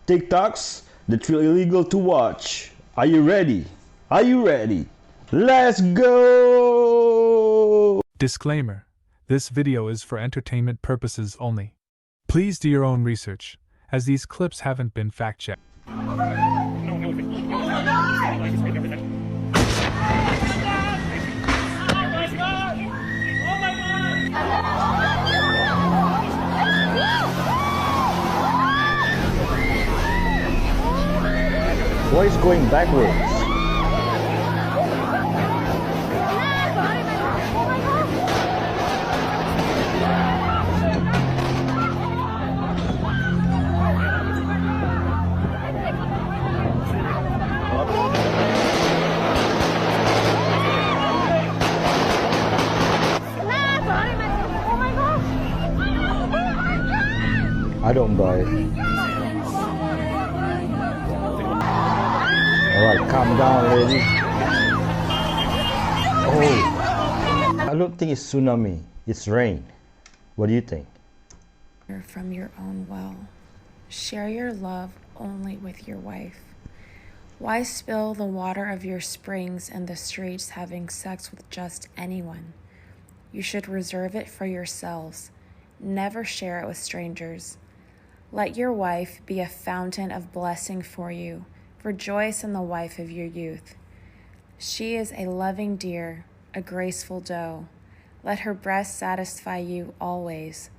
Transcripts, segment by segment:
TikToks that feel illegal to watch. Are you ready? Are you ready? Let's go! Disclaimer: this video is for entertainment purposes only. Please do your own research, as these clips haven't been fact-checked. Why is going backwards? I don't buy it. Alright, calm down, lady. Oh, I don't think it's tsunami. It's rain. What do you think? From your own well. Share your love only with your wife. Why spill the water of your springs in the streets having sex with just anyone? You should reserve it for yourselves. Never share it with strangers. Let your wife be a fountain of blessing for you. Rejoice in the wife of your youth. She is a loving deer, a graceful doe. Let her breast satisfy you always.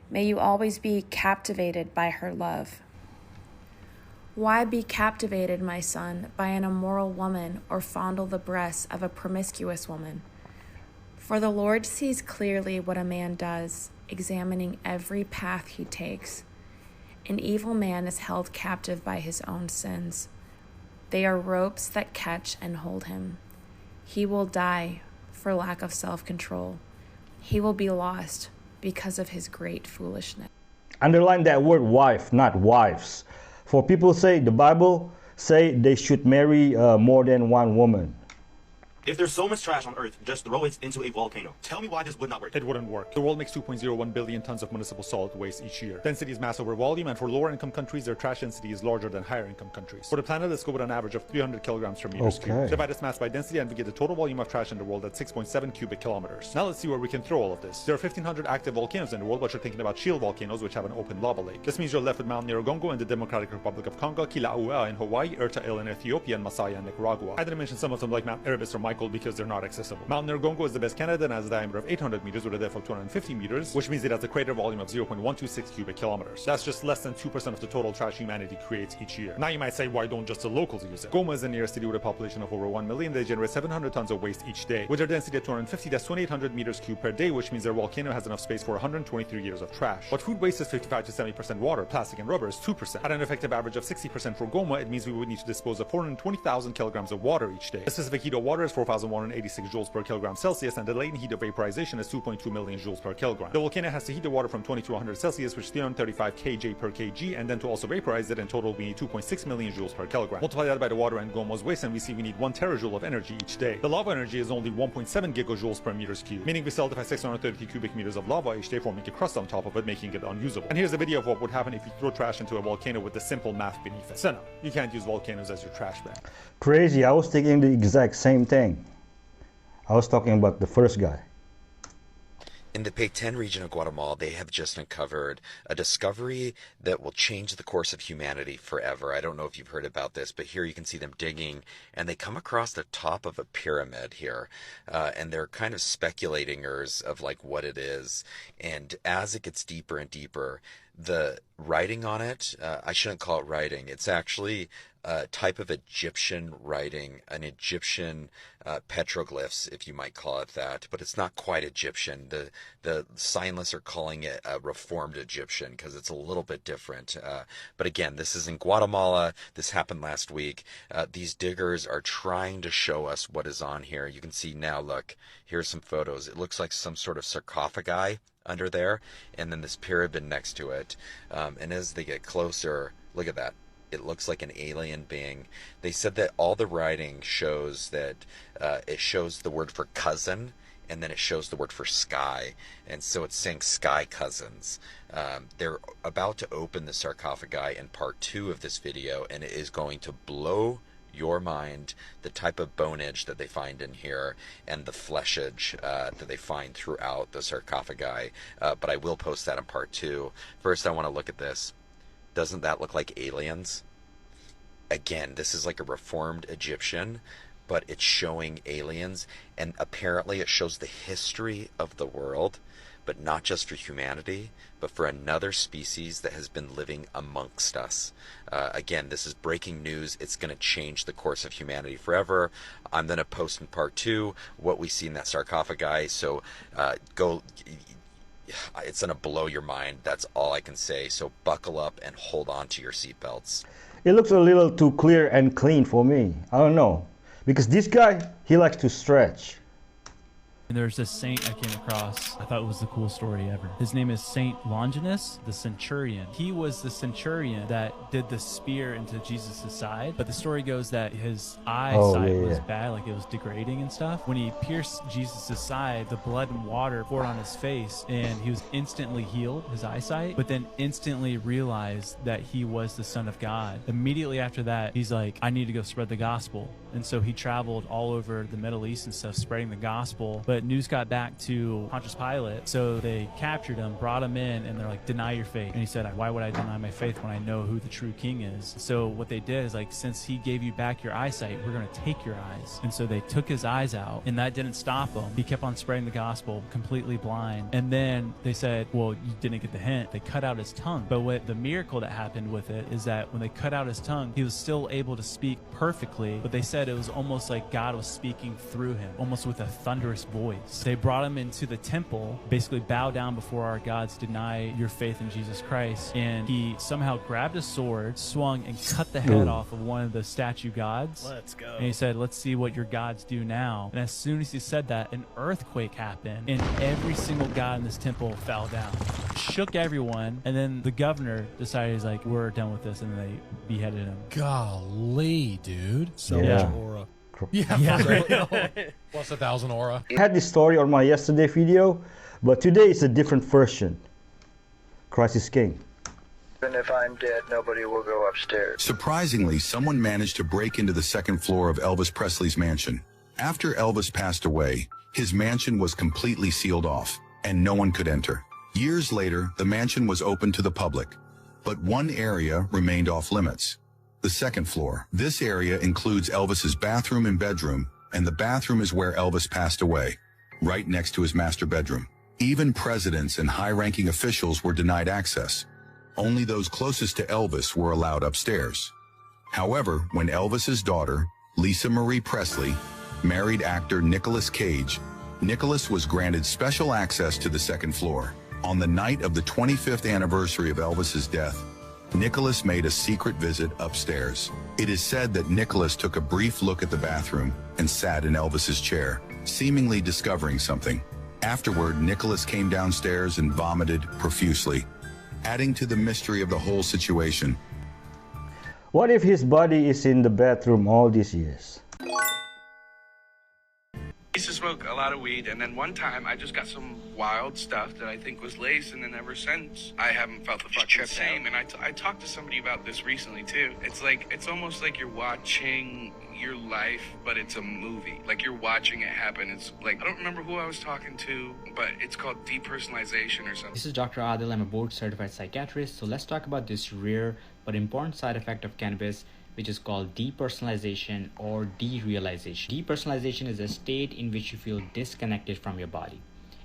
May you always be captivated by her love. Why be captivated, my son, by an immoral woman or fondle the breasts of a promiscuous woman? For the Lord sees clearly what a man does, examining every path he takes. An evil man is held captive by his own sins. They are ropes that catch and hold him. He will die for lack of self-control. He will be lost because of his great foolishness. Underline that word wife, not wives. For people say, the Bible say they should marry more than one woman. If there's so much trash on Earth, just throw it into a volcano. Tell me why this would not work. It wouldn't work. The world makes 2.01 billion tons of municipal solid waste each year. Density is mass over volume, and for lower income countries, their trash density is larger than higher income countries. For the planet, let's go with an average of 300 kilograms per meter cubed. Divide this mass by density and we get the total volume of trash in the world at 6.7 cubic kilometers. Now let's see where we can throw all of this. There are 1,500 active volcanoes in the world, but you're thinking about shield volcanoes, which have an open lava lake. This means you're left with Mount Nyiragongo in the Democratic Republic of Congo, Kilauea in Hawaii, Erta-Il in Ethiopia, and Masaya in Nicaragua. I didn't mention some of them like Mount Erebus or Michael because they're not accessible. Mount Nyiragongo is the best candidate and has a diameter of 800 meters with a depth of 250 meters, which means it has a crater volume of 0.126 cubic kilometers. That's just less than 2% of the total trash humanity creates each year. Now you might say, why don't just the locals use it? Goma is the nearest city with a population of over 1 million. They generate 700 tons of waste each day. With their density at 250, that's 2,800 meters cubed per day, which means their volcano has enough space for 123 years of trash. But food waste is 55 to 70% water, plastic and rubber is 2%. At an effective average of 60% for Goma, it means we would need to dispose of 420,000 kilograms of water each day. The specific heat of water is 4,186 joules per kilogram Celsius, and the latent heat of vaporization is 2.2 million joules per kilogram. The volcano has to heat the water from 20 to 100 Celsius, which is 335 kJ per kg, and then to also vaporize it, in total we need 2.6 million joules per kilogram. Multiply that by the water and Goma's waste, and we see we need 1 terajoule of energy each day. The lava energy is only 1.7 gigajoules per meters cubed, meaning we solidify 630 cubic meters of lava each day, forming a crust on top of it, making it unusable. And here's a video of what would happen if you throw trash into a volcano with the simple math beneath it. So no, you can't use volcanoes as your trash bag. Crazy, I was thinking the exact same thing. I was talking about the first guy. In the Petén region of Guatemala, they have just uncovered a discovery that will change the course of humanity forever. I don't know if you've heard about this, but here you can see them digging, and they come across the top of a pyramid here, and they're kind of speculating of like what it is. And as it gets deeper and deeper, the writing on it, I shouldn't call it writing. It's actually a type of Egyptian writing, an Egyptian petroglyphs, if you might call it that, but it's not quite Egyptian. The scientists are calling it a reformed Egyptian because it's a little bit different. But again, this is in Guatemala. This happened last week. These diggers are trying to show us what is on here. You can see now, look, here's some photos. It looks like some sort of sarcophagi under there, and then this pyramid next to it. And as they get closer, look at that. It looks like an alien being. They said that all the writing shows that it shows the word for cousin and then it shows the word for sky, and so it's saying sky cousins. They're about to open the sarcophagi in part 2 of this video, and it is going to blow your mind, the type of bonage that they find in here and the fleshage that they find throughout the sarcophagi. But I will post that in part 2. First, I want to look at this. Doesn't that look like aliens? Again, this is like a reformed Egyptian, but it's showing aliens, and apparently it shows the history of the world, but not just for humanity, but for another species that has been living amongst us. Again, this is breaking news. It's going to change the course of humanity forever. I'm going to post in part 2 what we see in that sarcophagi, so it's going to blow your mind. That's all I can say. So buckle up and hold on to your seatbelts. It looks a little too clear and clean for me. I don't know. Because this guy, he likes to stretch. And there's this saint I came across. I thought it was the coolest story ever. His name is Saint Longinus, the centurion. He was the centurion that did the spear into Jesus' side. But the story goes that his eyesight was bad, like it was degrading and stuff. When he pierced Jesus' side, the blood and water poured on his face, and he was instantly healed, his eyesight, but then instantly realized that he was the Son of God. Immediately after that, he's like, I need to go spread the gospel. And so he traveled all over the Middle East and stuff, spreading the gospel. But news got back to Pontius Pilate, so they captured him, brought him in, and they're like, deny your faith. And he said, why would I deny my faith when I know who the true king is? So what they did is, like, since he gave you back your eyesight, we're going to take your eyes. And so they took his eyes out, and that didn't stop him. He kept on spreading the gospel, completely blind. And then they said, well, you didn't get the hint. They cut out his tongue. But what the miracle that happened with it is that when they cut out his tongue, he was still able to speak perfectly, but they said it was almost like God was speaking through him, almost with a thunderous voice. They brought him into the temple, basically bow down before our gods, deny your faith in Jesus Christ, and he somehow grabbed a sword, swung, and cut the head off of one of the statue gods. Let's go. And he said, let's see what your gods do now. And as soon as he said that, an earthquake happened, and every single god in this temple fell down. Shook everyone, and then the governor decided, he's like, we're done with this, and they beheaded him. Golly, dude. So Yeah. much aura. Yeah, for real. Plus 1,000 aura. I had this story on my yesterday video, but today it's a different version. Christ is King. Even if I'm dead, nobody will go upstairs. Surprisingly, someone managed to break into the second floor of Elvis Presley's mansion. After Elvis passed away, his mansion was completely sealed off, and no one could enter. Years later, the mansion was open to the public, but one area remained off limits. The second floor. This area includes Elvis's bathroom and bedroom, and the bathroom is where Elvis passed away, right next to his master bedroom. Even presidents and high-ranking officials were denied access. Only those closest to Elvis were allowed upstairs. However, when Elvis's daughter, Lisa Marie Presley, married actor Nicolas Cage, Nicolas was granted special access to the second floor. On the night of the 25th anniversary of Elvis's death, Nicolas made a secret visit upstairs. It is said that Nicolas took a brief look at the bathroom and sat in Elvis's chair, seemingly discovering something. Afterward, Nicolas came downstairs and vomited profusely, adding to the mystery of the whole situation. What if his body is in the bathroom all these years? I used to smoke a lot of weed, and then one time I just got some wild stuff that I think was lace, and then ever since I haven't felt the fucking same. And I talked to somebody about this recently too. It's almost like you're watching your life, but it's a movie. Like you're watching it happen. It's like, I don't remember who I was talking to, but it's called depersonalization or something. This is Dr. Adil. I'm a board-certified psychiatrist. So let's talk about this rare but important side effect of cannabis, which is called depersonalization or derealization. Depersonalization is a state in which you feel disconnected from your body,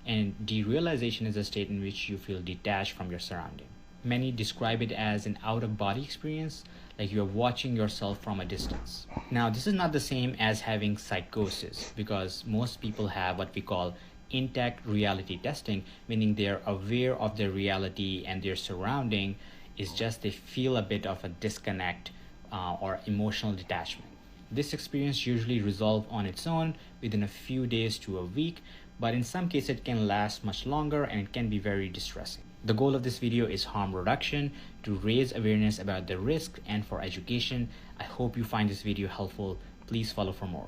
and derealization is a state in which you feel detached from your surrounding. Many describe it as an out-of-body experience, like you're watching yourself from a distance. Now, this is not the same as having psychosis, because most people have what we call intact reality testing, meaning they're aware of their reality and their surrounding. It's just they feel a bit of a disconnect or emotional detachment. This experience usually resolves on its own within a few days to a week, but in some cases it can last much longer and it can be very distressing. The goal of this video is harm reduction, to raise awareness about the risk and for education. I hope you find this video helpful. Please follow for more.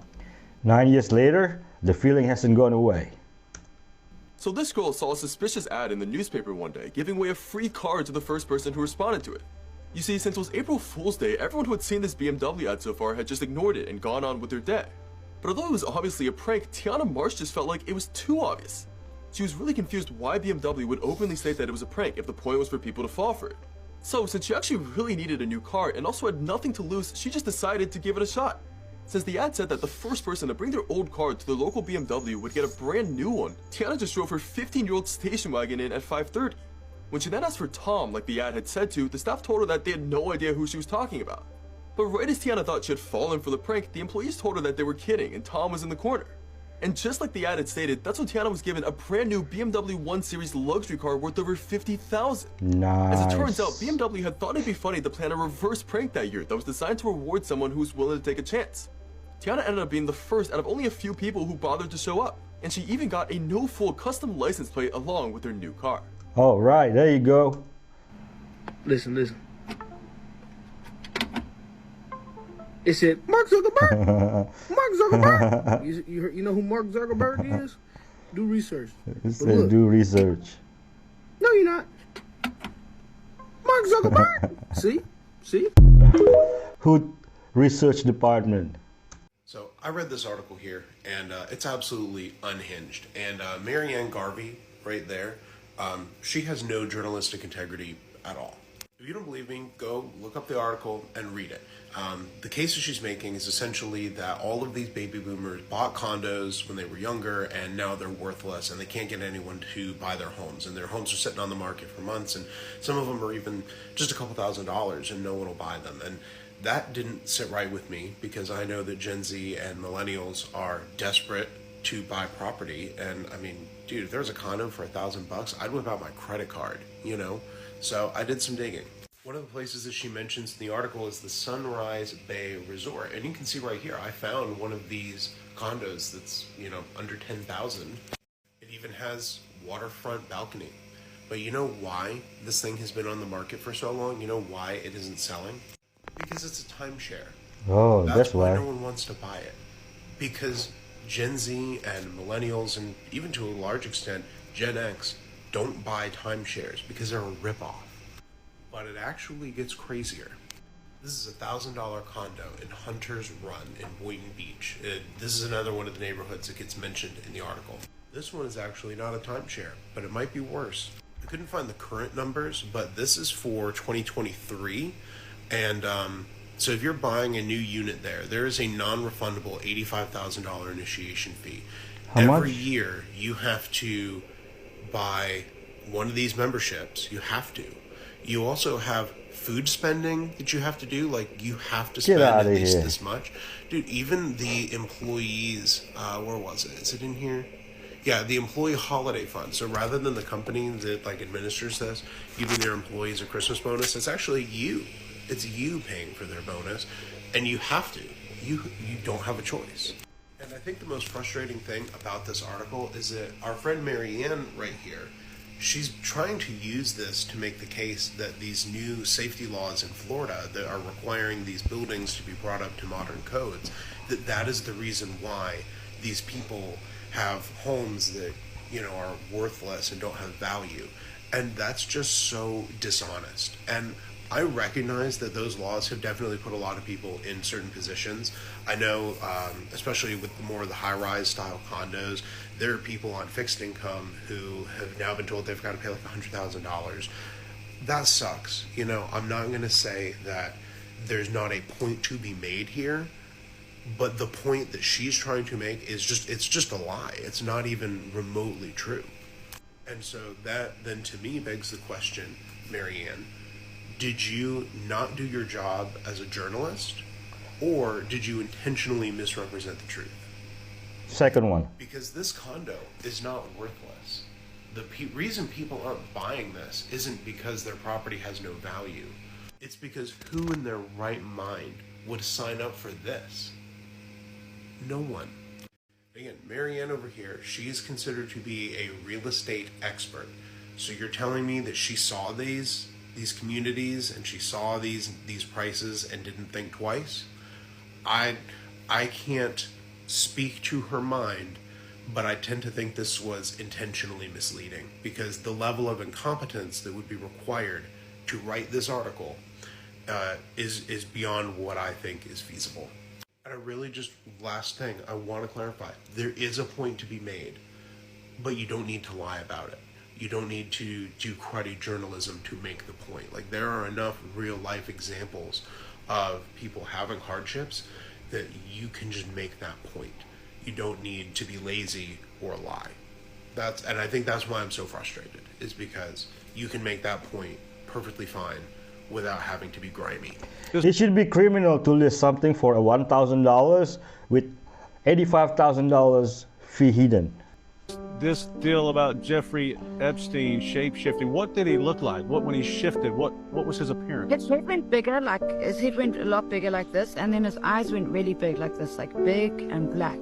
9 years later, the feeling hasn't gone away. So this girl saw a suspicious ad in the newspaper one day, giving away a free car to the first person who responded to it. You see, since it was April Fool's Day, everyone who had seen this BMW ad so far had just ignored it and gone on with their day. But although it was obviously a prank, Tiana Marsh just felt like it was too obvious. She was really confused why BMW would openly state that it was a prank if the point was for people to fall for it. So, since she actually really needed a new car and also had nothing to lose, she just decided to give it a shot. Since the ad said that the first person to bring their old car to the local BMW would get a brand new one, Tiana just drove her 15-year-old station wagon in at 5:30. When she then asked for Tom, like the ad had said to, the staff told her that they had no idea who she was talking about. But right as Tiana thought she had fallen for the prank, the employees told her that they were kidding and Tom was in the corner. And just like the ad had stated, that's when Tiana was given a brand new BMW 1 Series luxury car worth over $50,000. Nice. As it turns out, BMW had thought it'd be funny to plan a reverse prank that year that was designed to reward someone who was willing to take a chance. Tiana ended up being the first out of only a few people who bothered to show up, and she even got a no-full custom license plate along with her new car. All right, there you go. Listen. It said, Mark Zuckerberg! Mark Zuckerberg! you know who Mark Zuckerberg is? Do research. It said do research. No, you're not. Mark Zuckerberg! See? Who research department? So I read this article here, and it's absolutely unhinged. And Marianne Garvey, right there, she has no journalistic integrity at all. If you don't believe me, go look up the article and read it. The case that she's making is essentially that all of these baby boomers bought condos when they were younger, and now they're worthless, and they can't get anyone to buy their homes. And their homes are sitting on the market for months, and some of them are even just a couple $1,000s, and no one will buy them. And that didn't sit right with me, because I know that Gen Z and millennials are desperate to buy property. And I mean, dude, if there's a condo for $1,000, I'd whip out my credit card, you know? So I did some digging. One of the places that she mentions in the article is the Sunrise Bay Resort. And you can see right here, I found one of these condos that's, you know, under $10,000. It even has waterfront balcony. But you know why this thing has been on the market for so long? You know why it isn't selling? Because it's a timeshare. Oh, that's why why. no one wants to buy it. Because Gen Z and millennials, and even to a large extent, Gen X, don't buy timeshares because they're a ripoff. But it actually gets crazier. This is a $1,000 condo in Hunter's Run in Boynton Beach. This is another one of the neighborhoods that gets mentioned in the article. This one is actually not a timeshare, but it might be worse. I couldn't find the current numbers, but this is for 2023. And so if you're buying a new unit there is a non-refundable $85,000 initiation fee. How much? Every year you have to buy one of these memberships. You have to. You also have food spending that you have to do. Like, you have to spend at least this much. Dude, even the employees, where was it? Is it in here? Yeah, the employee holiday fund. So rather than the company that like administers this giving their employees a Christmas bonus, it's actually you. It's you paying for their bonus, and you have to. You don't have a choice. And I think the most frustrating thing about this article is that our friend Marianne right here, she's trying to use this to make the case that these new safety laws in Florida that are requiring these buildings to be brought up to modern codes, that is the reason why these people have homes that, you know, are worthless and don't have value. And that's just so dishonest. And I recognize that those laws have definitely put a lot of people in certain positions. I know, especially with more of the high-rise style condos, there are people on fixed income who have now been told they've got to pay like $100,000. That sucks. You know, I'm not going to say that there's not a point to be made here, but the point that she's trying to make is it's just a lie. It's not even remotely true. And so that then to me begs the question, Marianne, did you not do your job as a journalist, or did you intentionally misrepresent the truth? Second one. Because this condo is not worthless. The reason people aren't buying this isn't because their property has no value. It's because who in their right mind would sign up for this? No one. Again, Marianne over here, she's considered to be a real estate expert. So you're telling me that she saw these communities and she saw these prices and didn't think twice? I can't speak to her mind, but I tend to think this was intentionally misleading because the level of incompetence that would be required to write this article is beyond what I think is feasible. And I really just, last thing, I want to clarify. There is a point to be made, but you don't need to lie about it. You don't need to do cruddy journalism to make the point. Like, there are enough real life examples of people having hardships that you can just make that point. You don't need to be lazy or lie. And I think that's why I'm so frustrated, is because you can make that point perfectly fine without having to be grimy. It should be criminal to list something for $1,000 with $85,000 fee hidden. This deal about Jeffrey Epstein shape-shifting, what did he look like? When he shifted, what was his appearance? His head went bigger, his head went a lot bigger like this, and then his eyes went really big like this, like big and black.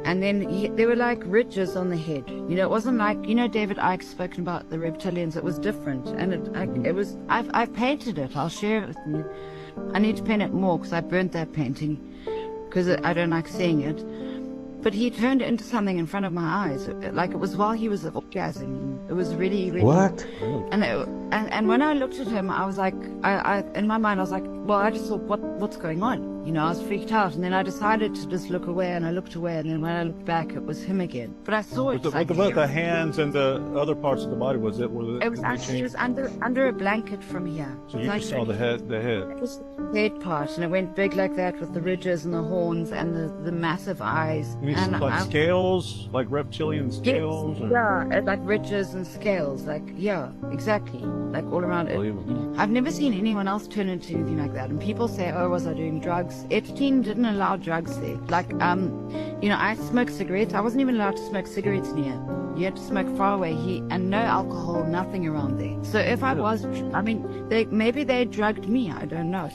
And then there were like ridges on the head. You know, it wasn't like, you know, David Icke's spoken about the reptilians. It was different, and I've painted it. I'll share it with you. I need to paint it more because I burnt that painting because I don't like seeing it. But he turned it into something in front of my eyes, like it was while he was orgasming. It was really, really. What? And when I looked at him, I was like, in my mind, I was like, well, I just thought, what's going on? You know, I was freaked out, and then I decided to just look away, and I looked away, and then when I looked back, it was him again. But I saw it. The hands and the other parts of the body, was it? It was actually, it was under a blanket from here. So you just saw the head. It was the head part, and it went big like that with the ridges and the horns and the massive eyes. You mean like scales, like reptilian scales? Yes, yeah, like ridges and scales, like, yeah, exactly, like all around it. I've never seen anyone else turn into anything like that. And people say, oh, was I doing drugs? Epstein didn't allow drugs there. Like, you know, I smoked cigarettes. I wasn't even allowed to smoke cigarettes near. You had to smoke far away. And no alcohol, nothing around there. So if I was, I mean, maybe they drugged me. I don't know.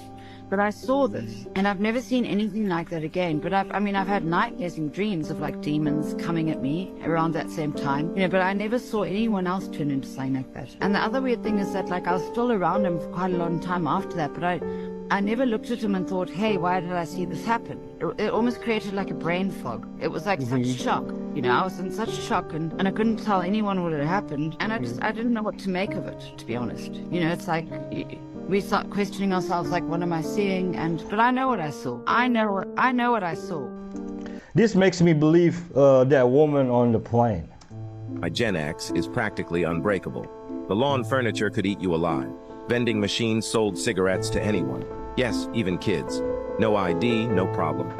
But I saw this, and I've never seen anything like that again. But I've had nightmares and dreams of like demons coming at me around that same time, you know, but I never saw anyone else turn into something like that. And the other weird thing is that, like, I was still around him for quite a long time after that, but I never looked at him and thought, hey, why did I see this happen? It almost created like a brain fog. It was like such shock, you know, I was in such shock, and I couldn't tell anyone what had happened, and I didn't know what to make of it, to be honest. You know, it's like, we start questioning ourselves, like, what am I seeing? But I know what I saw. I know what I saw. This makes me believe that woman on the plane. My Gen X is practically unbreakable. The lawn furniture could eat you alive. Vending machines sold cigarettes to anyone. Yes, even kids. No ID, no problem.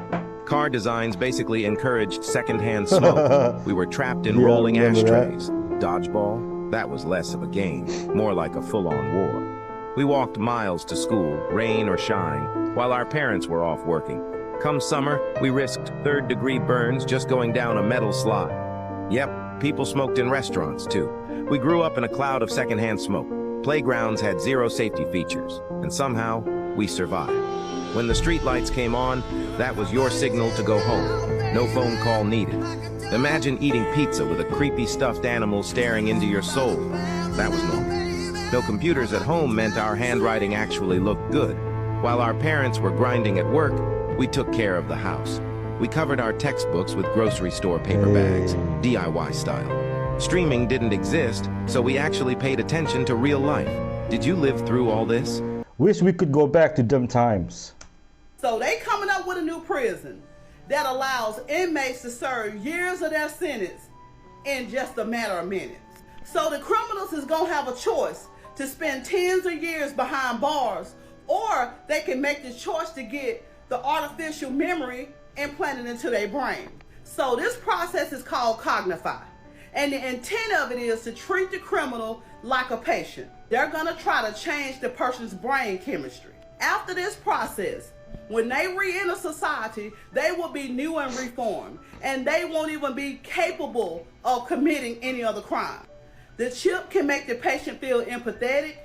Car designs basically encouraged secondhand smoke. We were trapped in rolling ashtrays. Dodgeball? That was less of a game, more like a full-on war. We walked miles to school, rain or shine, while our parents were off working. Come summer, we risked third-degree burns just going down a metal slide. Yep, people smoked in restaurants, too. We grew up in a cloud of secondhand smoke. Playgrounds had zero safety features, and somehow, we survived. When the streetlights came on, that was your signal to go home. No phone call needed. Imagine eating pizza with a creepy stuffed animal staring into your soul. That was normal. No computers at home meant our handwriting actually looked good. While our parents were grinding at work, we took care of the house. We covered our textbooks with grocery store paper bags, DIY style. Streaming didn't exist, so we actually paid attention to real life. Did you live through all this? Wish we could go back to them times. So they coming up with a new prison that allows inmates to serve years of their sentence in just a matter of minutes. So the criminals is gonna have a choice to spend tens of years behind bars, or they can make the choice to get the artificial memory implanted into their brain. So this process is called Cognify. And the intent of it is to treat the criminal like a patient. They're gonna try to change the person's brain chemistry. After this process, when they re-enter society, they will be new and reformed, and they won't even be capable of committing any other crime. The chip can make the patient feel empathetic.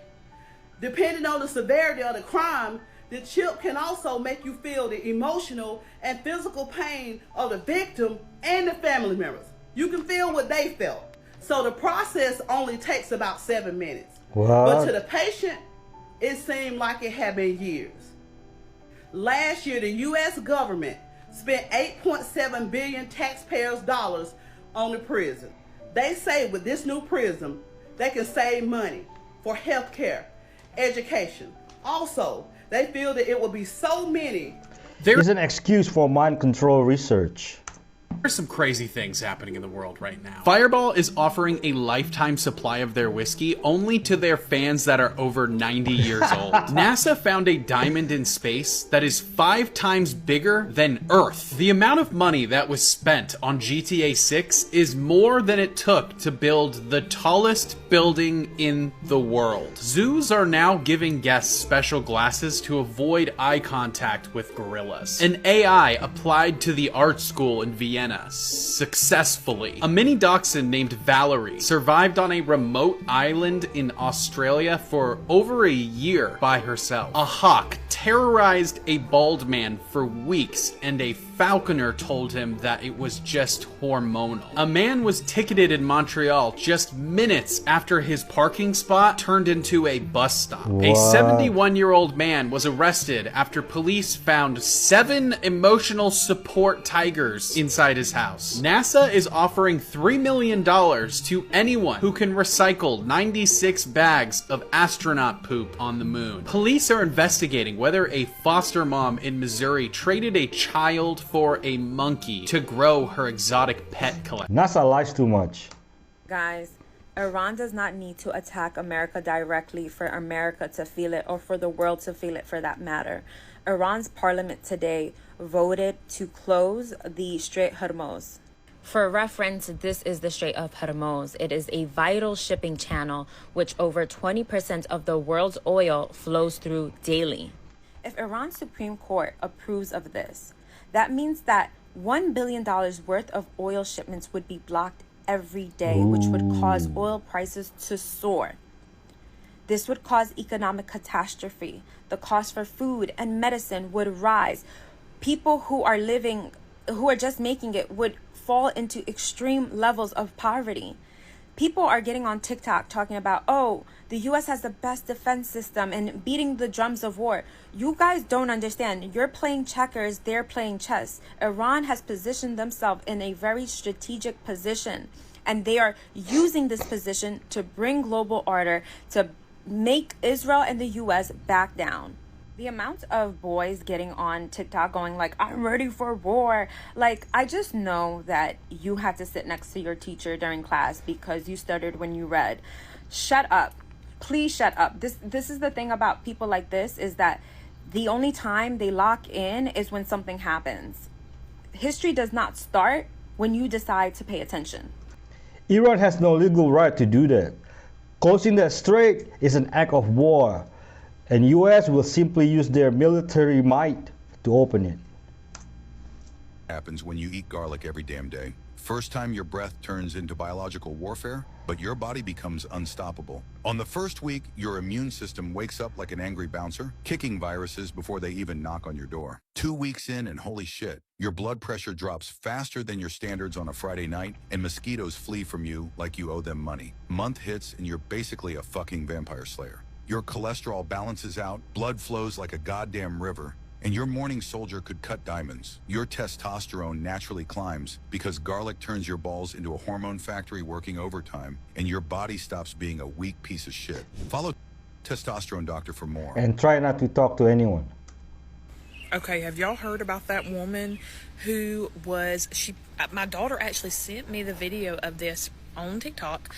Depending on the severity of the crime, the chip can also make you feel the emotional and physical pain of the victim and the family members. You can feel what they felt. So the process only takes about 7 minutes. What? But to the patient, it seemed like it had been years. Last year, the U.S. government spent $8.7 billion taxpayers' dollars on the prison. They say with this new prison, they can save money for health care, education. Also, they feel that it will be so many. There's an excuse for mind control research. There's some crazy things happening in the world right now. Fireball is offering a lifetime supply of their whiskey only to their fans that are over 90 years old. NASA found a diamond in space that is 5 times bigger than Earth. The amount of money that was spent on GTA 6 is more than it took to build the tallest building in the world. Zoos are now giving guests special glasses to avoid eye contact with gorillas. An AI applied to the art school in Vienna successfully. A mini dachshund named Valerie survived on a remote island in Australia for over a year by herself. A hawk terrorized a bald man for weeks, and a falconer told him that it was just hormonal. A man was ticketed in Montreal just minutes after his parking spot turned into a bus stop. What? A 71-year-old man was arrested after police found 7 emotional support tigers inside his house. NASA is offering $3 million to anyone who can recycle 96 bags of astronaut poop on the moon. Police are investigating whether a foster mom in Missouri traded a child for a monkey to grow her exotic pet collection. NASA lies too much. Guys, Iran does not need to attack America directly for America to feel it, or for the world to feel it for that matter. Iran's parliament today voted to close the Strait Hormuz. For reference, this is the Strait of Hormuz. It is a vital shipping channel which over 20% of the world's oil flows through daily. If Iran's Supreme Court approves of this, that means that $1 billion worth of oil shipments would be blocked every day, which would cause oil prices to soar. This would cause economic catastrophe. The cost for food and medicine would rise. People who are just making it would fall into extreme levels of poverty. People are getting on TikTok talking about, oh, the US has the best defense system and beating the drums of war. You guys don't understand. You're playing checkers, they're playing chess. Iran has positioned themselves in a very strategic position, and they are using this position to bring global order, to make Israel and the US back down. The amount of boys getting on TikTok going like, I'm ready for war. Like, I just know that you had to sit next to your teacher during class because you stuttered when you read. Shut up. Please shut up. This is the thing about people like this, is that the only time they lock in is when something happens. History does not start when you decide to pay attention. Iran has no legal right to do that. Closing that strait is an act of war, and US will simply use their military might to open it. Happens when you eat garlic every damn day. First time your breath turns into biological warfare, but your body becomes unstoppable. On the first week, your immune system wakes up like an angry bouncer, kicking viruses before they even knock on your door. 2 weeks in, and holy shit, your blood pressure drops faster than your standards on a Friday night, and mosquitoes flee from you like you owe them money. Month hits, and you're basically a fucking vampire slayer. Your cholesterol balances out, blood flows like a goddamn river, and your morning soldier could cut diamonds. Your testosterone naturally climbs because garlic turns your balls into a hormone factory working overtime, and your body stops being a weak piece of shit. Follow Testosterone Doctor for more. And try not to talk to anyone. Okay, have y'all heard about that woman who was, my daughter actually sent me the video of this on TikTok.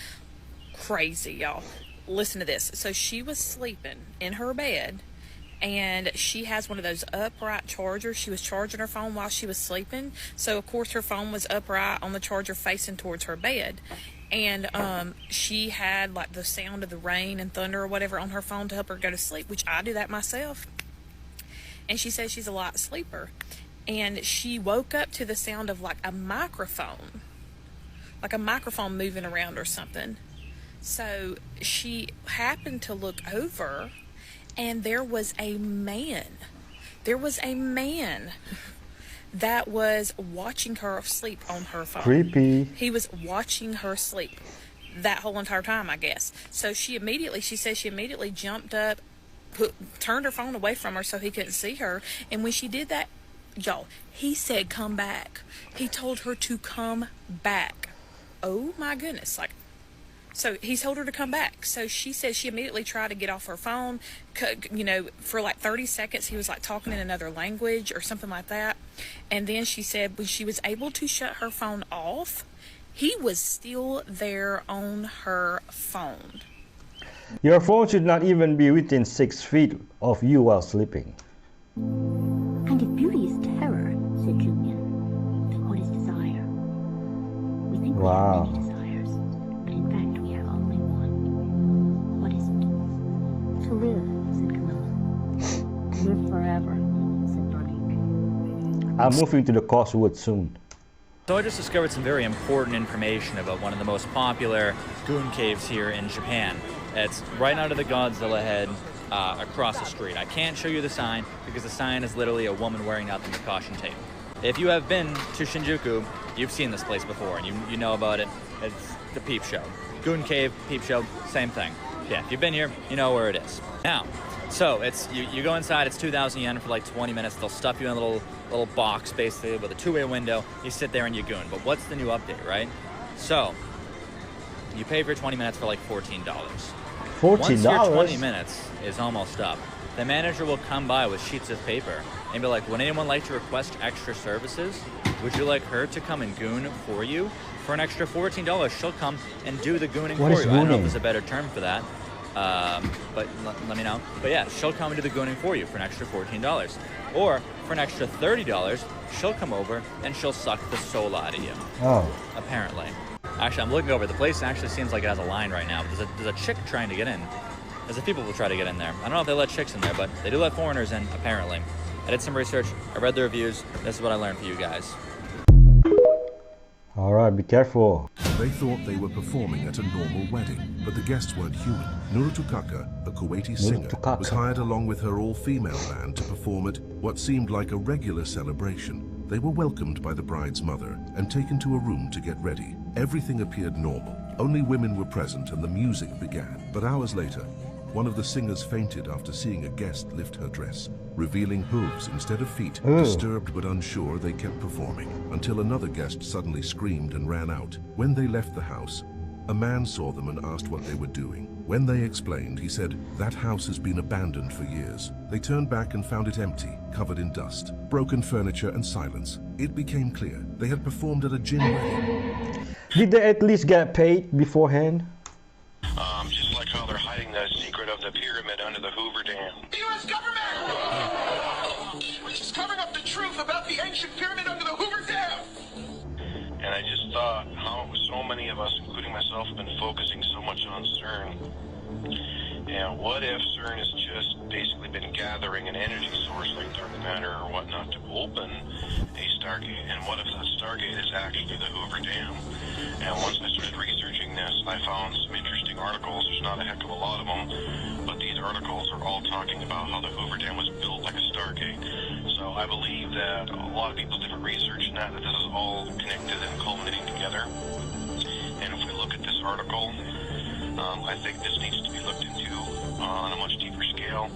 Crazy, y'all. Listen to this. So she was sleeping in her bed, and she has one of those upright chargers. She was charging her phone while she was sleeping. So, of course, her phone was upright on the charger facing towards her bed. And she had, like, the sound of the rain and thunder or whatever on her phone to help her go to sleep, which I do that myself. And she says she's a light sleeper. And she woke up to the sound of, like a microphone moving around or something. So she happened to look over, and there was a man that was watching her sleep on her phone. Creepy. He was watching her sleep that whole entire time, I guess. So she says she immediately jumped up, turned her phone away from her so he couldn't see her. And when she did that, Y'all, he said come back. He told her to come back. Oh my goodness. Like, so he told her to come back. So she said she immediately tried to get off her phone. You know, for like 30 seconds, he was like talking in another language or something like that. And then she said when she was able to shut her phone off, he was still there on her phone. Your phone should not even be within 6 feet of you while sleeping. And if beauty is terror, said Julian, then what is desire? We think we have many desires, but in fact we have only one. What is it? To live, said Camilla. To live forever, said Veronique. I'm moving to the Coswood soon. So I just discovered some very important information about one of the most popular goon caves here in Japan. It's right under the Godzilla head, across the street. I can't show you the sign because the sign is literally a woman wearing nothing but caution tape. If you have been to Shinjuku, you've seen this place before and you know about it. It's the Peep Show. Goon Cave, Peep Show, same thing. Yeah, if you've been here, you know where it is. Now, so it's you go inside, it's 2,000 yen for like 20 minutes. They'll stuff you in a little box basically with a two-way window. You sit there and you goon. But what's the new update, right? So you pay for 20 minutes for like $14. $14? Once your 20 minutes is almost up, the manager will come by with sheets of paper and be like, would anyone like to request extra services? Would you like her to come and goon for you? For an extra $14, she'll come and do the gooning for you. I don't know if there's a better term for that, but let me know. But yeah, she'll come and do the gooning for you for an extra $14. Or for an extra $30, she'll come over and she'll suck the soul out of you. Oh. Apparently. Actually, I'm looking over. The place actually seems like it has a line right now. There's a chick trying to get in. There's a people who try to get in there. I don't know if they let chicks in there, but they do let foreigners in, apparently. I did some research. I read the reviews. This is what I learned for you guys. All right, be careful. They thought they were performing at a normal wedding, but the guests weren't human. Nurutukaka, a Kuwaiti singer, was hired along with her all-female band to perform at what seemed like a regular celebration. They were welcomed by the bride's mother and taken to a room to get ready. Everything appeared normal. Only women were present and the music began. But hours later, one of the singers fainted after seeing a guest lift her dress, revealing hooves instead of feet. Disturbed but unsure, they kept performing until another guest suddenly screamed and ran out. When they left the house, a man saw them and asked what they were doing. When they explained, he said, that house has been abandoned for years. They turned back and found it empty, covered in dust, broken furniture and silence. It became clear they had performed at a gin wedding. Did they at least get paid beforehand? Just like how they're hiding the secret of the pyramid under the Hoover Dam. The U.S. government! Which is covering up the truth about the ancient pyramid under the Hoover Dam! And I just thought how so many of us, including myself, have been focusing so much on CERN. And what if CERN has just basically been gathering an energy source like dark matter or whatnot to open a Stargate? And what if that Stargate is actually the Hoover Dam? And once I started researching this, I found some interesting articles. There's not a heck of a lot of them, but these articles are all talking about how the Hoover Dam was built like a Stargate. So I believe that a lot of people's different research now that this is all connected and culminating together. And if we look at this article, I think this needs to be looked into on a much deeper scale.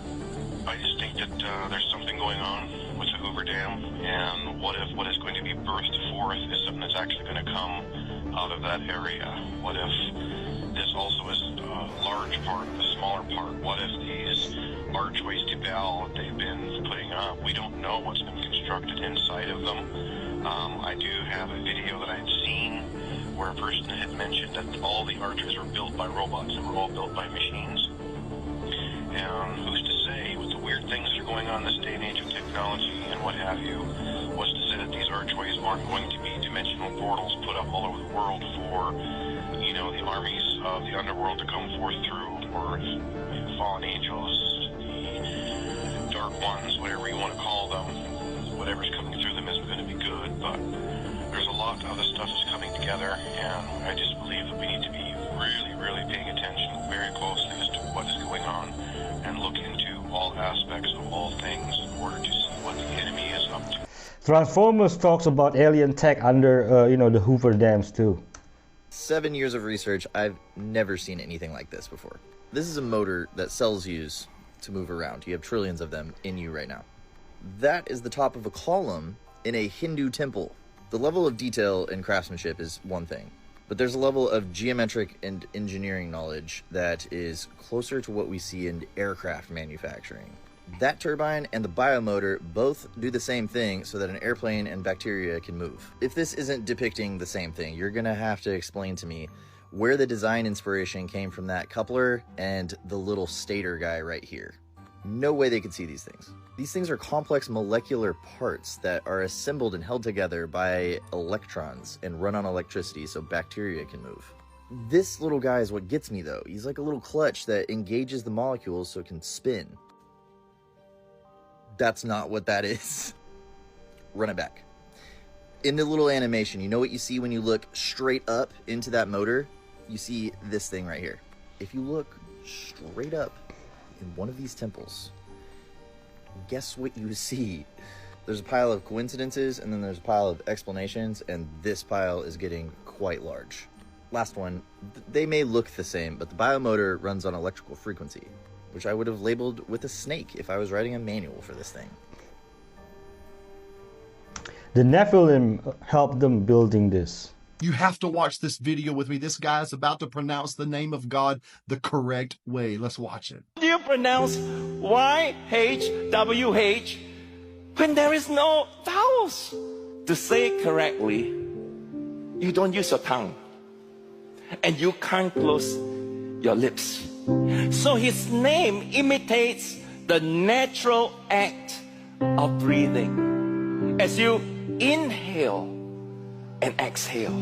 I just think that there's something going on with the Hoover Dam, and what if what is going to be birthed forth is something that's actually going to come out of that area? What if this also is a large part, a smaller part? What if these archways to Baal that they've been putting up, we don't know what's been constructed inside of them. I do have a video that I'd seen where a person had mentioned that all the archways were built by robots and were all built by machines. And who's to say, with the weird things that are going on in this day and age of technology and what have you, what's to say that these archways aren't going to be dimensional portals put up all over the world for, you know, the armies of the underworld to come forth through, or the fallen angels, the dark ones, whatever you want to call them. Whatever's coming through them isn't going to be good, but there's a lot of other stuff that's coming together, and I just believe that we need to be really, really paying attention very closely as to what is going on and look into all aspects of all things in order to see what the enemy is up to. Transformers talks about alien tech under, the Hoover Dams too. 7 years of research, I've never seen anything like this before. This is a motor that cells use to move around. You have trillions of them in you right now. That is the top of a column in a Hindu temple. The level of detail and craftsmanship is one thing, but there's a level of geometric and engineering knowledge that is closer to what we see in aircraft manufacturing. That turbine and the biomotor both do the same thing so that an airplane and bacteria can move. If this isn't depicting the same thing, you're gonna have to explain to me where the design inspiration came from that coupler and the little stator guy right here. No way they could see these things. These things are complex molecular parts that are assembled and held together by electrons and run on electricity so bacteria can move. This little guy is what gets me though. He's like a little clutch that engages the molecules so it can spin. That's not what that is. Run it back. In the little animation, you know what you see when you look straight up into that motor? You see this thing right here. If you look straight up in one of these temples, guess what you see? There's a pile of coincidences and then there's a pile of explanations, and this pile is getting quite large. Last one, they may look the same, but the biomotor runs on electrical frequency, which I would have labeled with a snake if I was writing a manual for this thing. The Nephilim helped them building this. You have to watch this video with me. This guy is about to pronounce the name of God the correct way. Let's watch it. Do you pronounce YHWH when there is no vowels? To say it correctly, you don't use your tongue and you can't close your lips. So his name imitates the natural act of breathing as you inhale and exhale.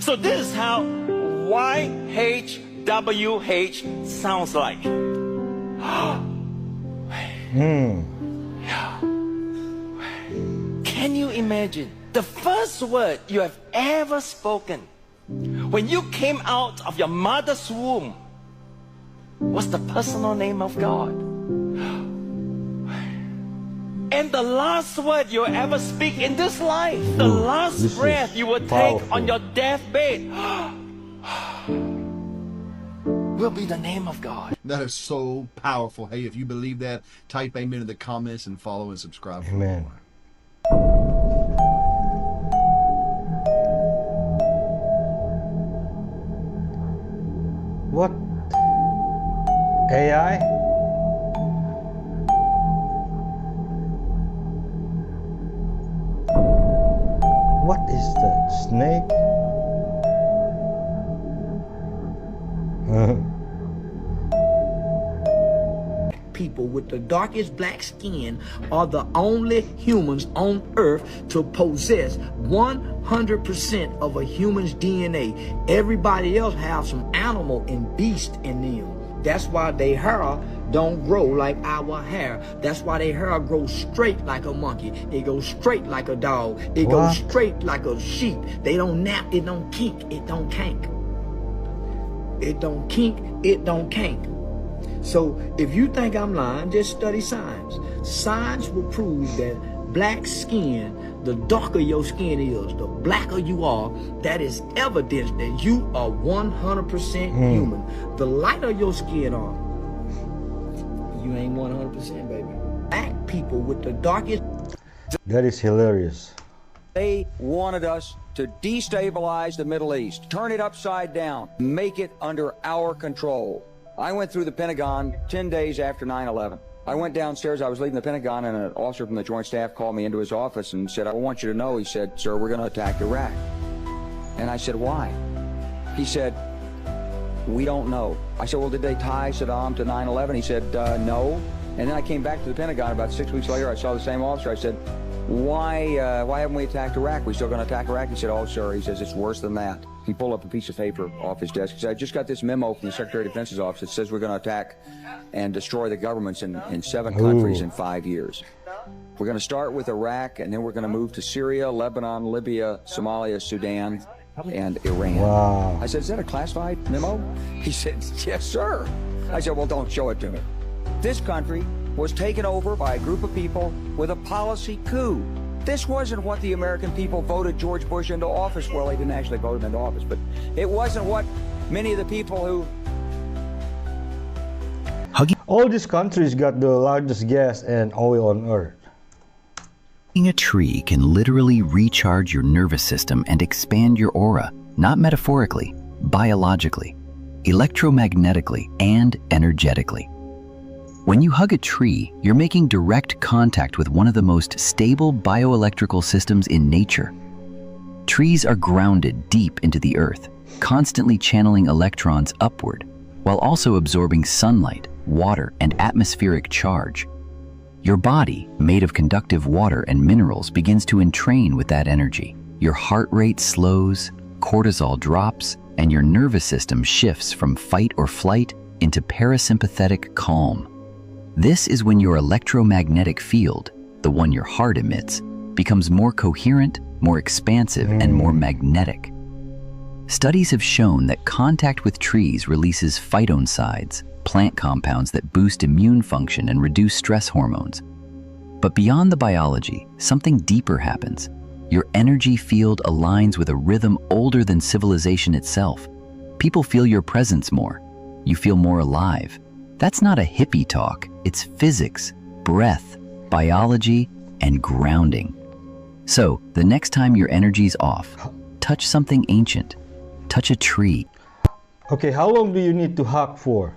So this is how YHWH sounds like. Can you imagine the first word you have ever spoken when you came out of your mother's womb was the personal name of God? And the last word you ever speak in this life, the last breath you will take on your deathbed, will be the name of God. That is so powerful. Hey, if you believe that, type amen in the comments and follow and subscribe. Amen. What? AI? What is that? Snake? People with the darkest black skin are the only humans on earth to possess 100% of a human's DNA. Everybody else has some animal and beast in them. That's why their hair don't grow like our hair. That's why their hair grows straight like a monkey. It goes straight like a dog. It goes straight like a sheep. They don't nap, it don't kink, it don't kank. It don't kink, it don't kank. So if you think I'm lying, just study science. Science will prove that black skin, the darker your skin is, the blacker you are, that is evidence that you are 100% human. The lighter your skin are, you ain't 100%, baby. Black people with the darkest... That is hilarious. They wanted us to destabilize the Middle East, turn it upside down, make it under our control. I went through the Pentagon 10 days after 9/11. I went downstairs, I was leaving the Pentagon, and an officer from the Joint Staff called me into his office and said, I want you to know, he said, sir, we're going to attack Iraq. And I said, why? He said, we don't know. I said, well, did they tie Saddam to 9/11? He said, no. And then I came back to the Pentagon about 6 weeks later. I saw the same officer. I said, why haven't we attacked Iraq? We still going to attack Iraq? He said, oh, sir. He says, it's worse than that. He pulled up a piece of paper off his desk. He said, I just got this memo from the Secretary of Defense's office that says we're going to attack and destroy the governments in 7 countries in 5 years. We're going to start with Iraq, and then we're going to move to Syria, Lebanon, Libya, Somalia, Sudan, and Iran. Wow. I said, is that a classified memo? He said, yes, sir. I said, well, don't show it to me. This country was taken over by a group of people with a policy coup. This wasn't what the American people voted George Bush into office. Well, they didn't actually vote him into office, but it wasn't what many of the people who... All these countries got the largest gas and oil on Earth. Hugging a tree can literally recharge your nervous system and expand your aura, not metaphorically, biologically, electromagnetically, and energetically. When you hug a tree, you're making direct contact with one of the most stable bioelectrical systems in nature. Trees are grounded deep into the earth, constantly channeling electrons upward, while also absorbing sunlight, water, and atmospheric charge. Your body, made of conductive water and minerals, begins to entrain with that energy. Your heart rate slows, cortisol drops, and your nervous system shifts from fight or flight into parasympathetic calm. This is when your electromagnetic field, the one your heart emits, becomes more coherent, more expansive, and more magnetic. Studies have shown that contact with trees releases phytoncides, plant compounds that boost immune function and reduce stress hormones. But beyond the biology, something deeper happens. Your energy field aligns with a rhythm older than civilization itself. People feel your presence more. You feel more alive. That's not a hippie talk. It's physics, breath, biology, and grounding. So, the next time your energy's off, touch something ancient. Touch a tree. Okay, how long do you need to hug for?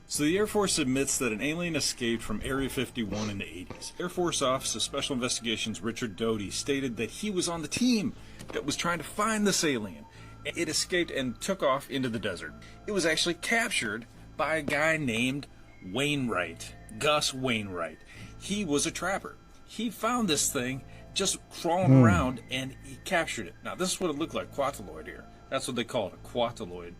So the Air Force admits that an alien escaped from Area 51 in the 80s. Air Force Office of Special Investigations Richard Doty stated that he was on the team that was trying to find this alien. It escaped and took off into the desert. It was actually captured by a guy named Wainwright, Gus Wainwright. He was a trapper. He found this thing just crawling around and he captured it. Now this is what it looked like, quataloid here. That's what they call it, a quataloid.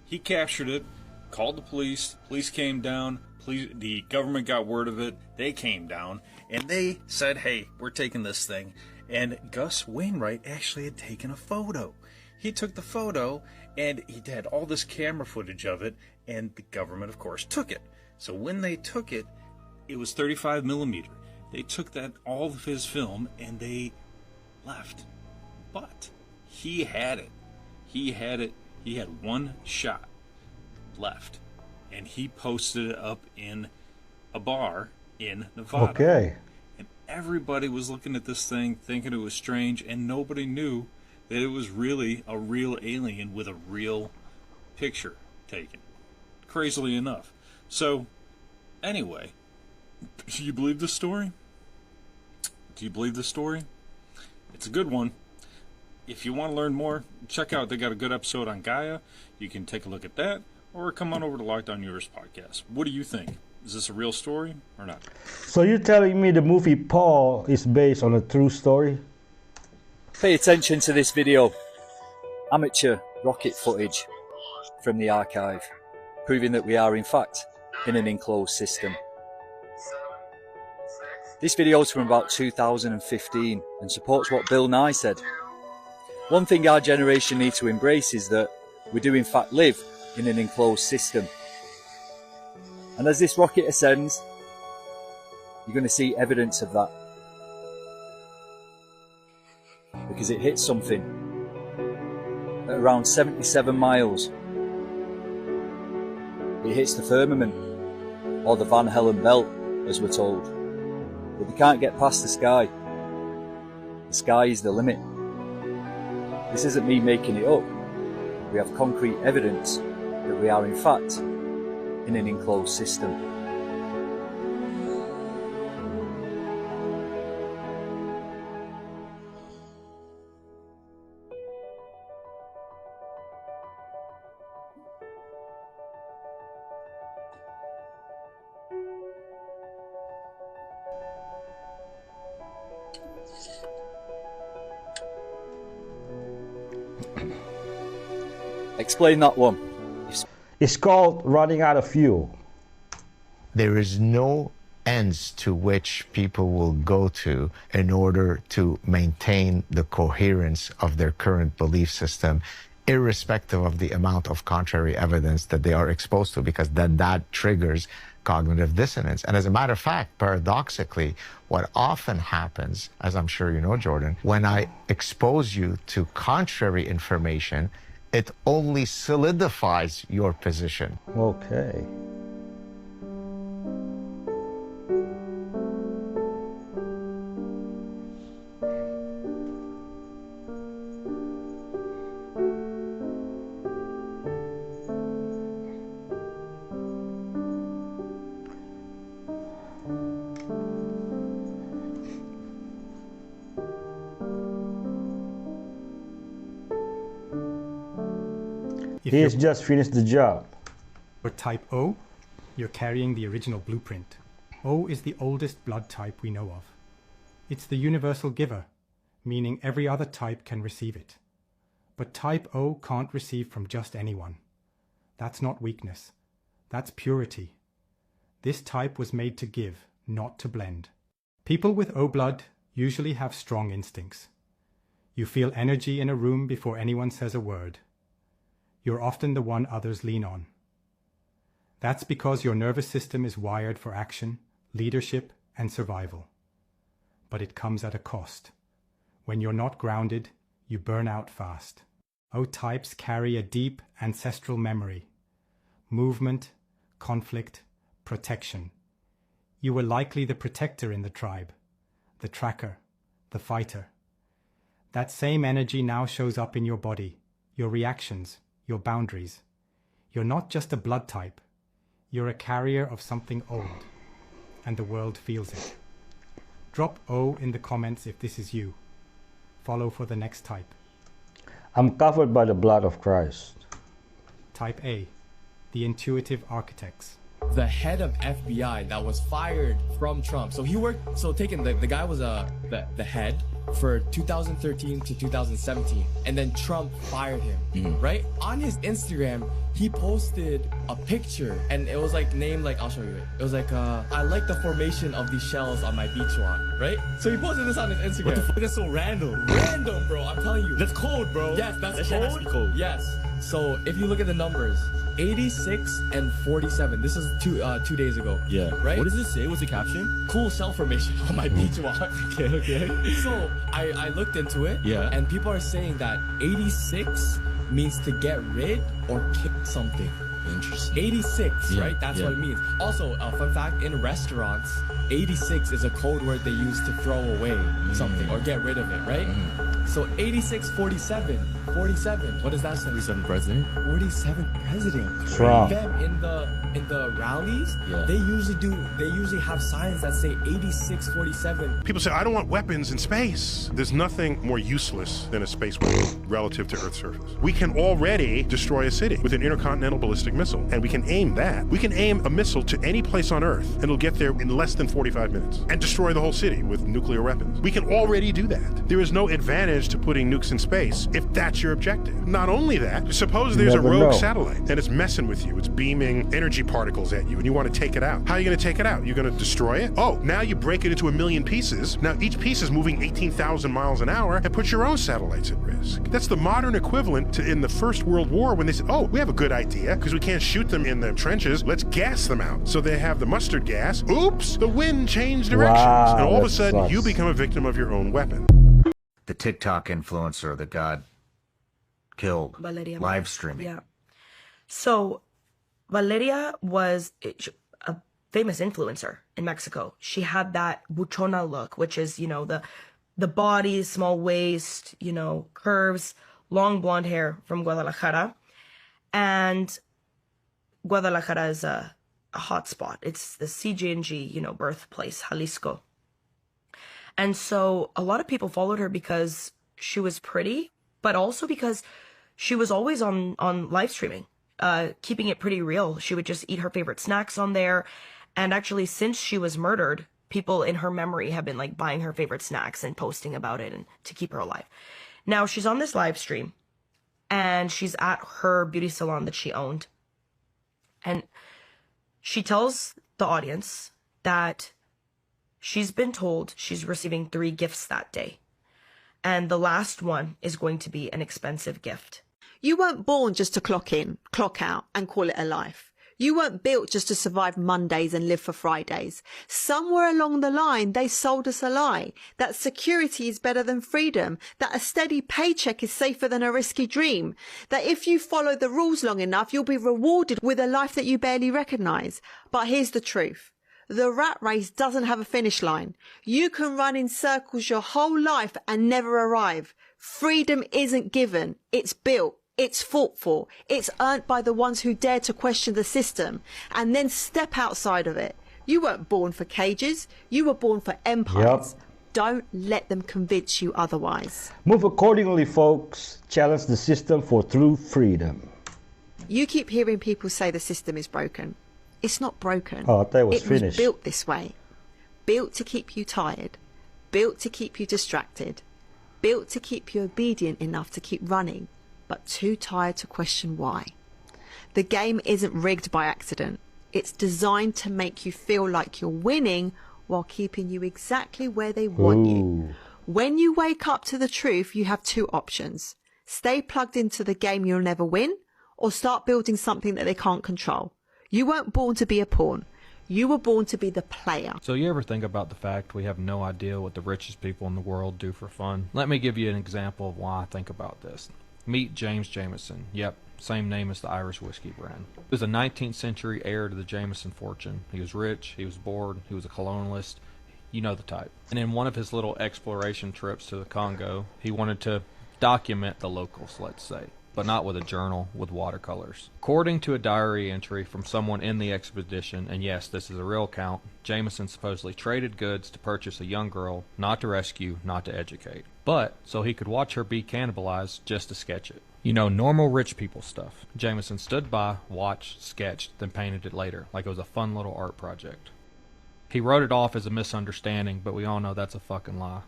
He captured it, called the police came down, the government got word of it, they came down, and they said, hey, we're taking this thing. And Gus Wainwright actually had taken a photo. He took the photo, and he had all this camera footage of it, and the government, of course, took it. So when they took it, it was 35 millimeter. They took that, all of his film, and they left. But he had it. He had it. He had one shot left, and he posted it up in a bar in Nevada. Okay. And everybody was looking at this thing thinking it was strange, and nobody knew that it was really a real alien with a real picture taken, crazily enough. So anyway, do you believe this story? Do you believe this story? It's a good one. If you want to learn more, check out, they got a good episode on Gaia. You can take a look at that, or come on over to Locked On Yours podcast. What do you think? Is this a real story or not? So you're telling me the movie Paul is based on a true story? Pay attention to this video. Amateur rocket footage from the archive, proving that we are in fact in an enclosed system. This video is from about 2015 and supports what Bill Nye said. One thing our generation needs to embrace is that we do in fact live in an enclosed system. And as this rocket ascends, you're going to see evidence of that. Because it hits something at around 77 miles. It hits the firmament, or the Van Halen belt, as we're told. But they can't get past the sky. The sky is the limit. This isn't me making it up. We have concrete evidence that we are in fact in an enclosed system. Explain that one. It's called running out of fuel. There is no ends to which people will go to in order to maintain the coherence of their current belief system, irrespective of the amount of contrary evidence that they are exposed to, because then that triggers cognitive dissonance. And as a matter of fact, paradoxically, what often happens, as I'm sure you know, Jordan, when I expose you to contrary information, it only solidifies your position. Okay. He's just finished the job. For type O, you're carrying the original blueprint. O is the oldest blood type we know of. It's the universal giver, meaning every other type can receive it. But type O can't receive from just anyone. That's not weakness. That's purity. This type was made to give, not to blend. People with O blood usually have strong instincts. You feel energy in a room before anyone says a word. You're often the one others lean on. That's because your nervous system is wired for action, leadership, and survival. But it comes at a cost. When you're not grounded, you burn out fast. O types carry a deep ancestral memory. Movement, conflict, protection. You were likely the protector in the tribe, the tracker, the fighter. That same energy now shows up in your body, your reactions, your boundaries. You're not just a blood type. You're a carrier of something old, and the world feels it. Drop O in the comments if this is you. Follow for the next type. I'm covered by the blood of Christ. Type A, the intuitive architects. The head of FBI that was fired from Trump. So he worked, so taken, the guy was the head for 2013 to 2017. And then Trump fired him, right? On his Instagram, he posted a picture and it was like named, like, I'll show you it. It was like, I like the formation of these shells on my beach lawn, right? So he posted this on his Instagram. What the fuck? That's so random. Random, bro, I'm telling you. That's cold, bro. Yes, that's that shit has to be cold. Yes. So if you look at the numbers, 86 and 47. This is two days ago. Yeah. Right? What does it say? What's the caption? Cool shell formation on my beach walk. Okay. So I looked into it. Yeah. And people are saying that 86 means to get rid or kick something. Interesting. 86, right? That's what it means. Also, fun fact, in restaurants, 86 is a code word they use to throw away something or get rid of it, right? So 86, 47. 47. What does that say? 47 president. 47 president. Trump. Them in the rallies, they usually have signs that say 86, 47. People say, I don't want weapons in space. There's nothing more useless than a space weapon relative to Earth's surface. We can already destroy a city with an intercontinental ballistic missile, and we can aim that. We can aim a missile to any place on Earth, and it'll get there in less than 45 minutes, and destroy the whole city with nuclear weapons. We can already do that. There is no advantage to putting nukes in space if that's your objective. Not only that, suppose there's a rogue satellite, and it's messing with you. It's beaming energy particles at you, and you want to take it out. How are you going to take it out? You're going to destroy it? Oh, now you break it into a million pieces. Now each piece is moving 18,000 miles an hour, and put your own satellites at risk. That's the modern equivalent to in the First World War when they said, oh, we have a good idea, because we can't shoot them in the trenches. Let's gas them out. So they have the mustard gas. Oops, the wind changed directions. Wow, and all of a sudden, sucks. you become a victim of your own weapon. The TikTok influencer that got killed, Valeria, live streaming. Yeah. So Valeria was a famous influencer in Mexico. She had that buchona look, which is, you know, the body, small waist, you know, curves, long blonde hair from Guadalajara. And Guadalajara is a hot spot. It's the CG&G, you know, birthplace, Jalisco. And so a lot of people followed her because she was pretty, but also because she was always on live streaming, keeping it pretty real. She would just eat her favorite snacks on there. And actually, since she was murdered, people in her memory have been like buying her favorite snacks and posting about it and to keep her alive. Now she's on this live stream and she's at her beauty salon that she owned. And she tells the audience that she's been told she's receiving 3 gifts that day. And the last one is going to be an expensive gift. You weren't born just to clock in, clock out, and call it a life. You weren't built just to survive Mondays and live for Fridays. Somewhere along the line, they sold us a lie. That security is better than freedom. That a steady paycheck is safer than a risky dream. That if you follow the rules long enough, you'll be rewarded with a life that you barely recognize. But here's the truth. The rat race doesn't have a finish line. You can run in circles your whole life and never arrive. Freedom isn't given. It's built. It's fought for. It's earned by the ones who dare to question the system and then step outside of it. You weren't born for cages. You were born for empires. Yep. Don't let them convince you otherwise. Move accordingly, folks. Challenge the system for true freedom. You keep hearing people say the system is broken. It's not broken. Oh, I thought it was It finished. was built this way. Built to keep you tired. Built to keep you distracted. Built to keep you obedient enough to keep running, but too tired to question why. The game isn't rigged by accident. It's designed to make you feel like you're winning while keeping you exactly where they want you. When you wake up to the truth, you have two options. Stay plugged into the game you'll never win, or start building something that they can't control. You weren't born to be a pawn. You were born to be the player. So you ever think about the fact we have no idea what the richest people in the world do for fun? Let me give you an example of why I think about this. Meet James Jameson. Yep, same name as the Irish whiskey brand. He was a 19th century heir to the Jameson fortune. He was rich, he was bored, he was a colonialist. You know the type. And in one of his little exploration trips to the Congo, he wanted to document the locals, let's say, but not with a journal, with watercolors. According to a diary entry from someone in the expedition, and yes, this is a real account, Jameson supposedly traded goods to purchase a young girl, not to rescue, not to educate, but so he could watch her be cannibalized just to sketch it. You know, normal rich people stuff. Jameson stood by, watched, sketched, then painted it later, like it was a fun little art project. He wrote it off as a misunderstanding, but we all know that's a fucking lie.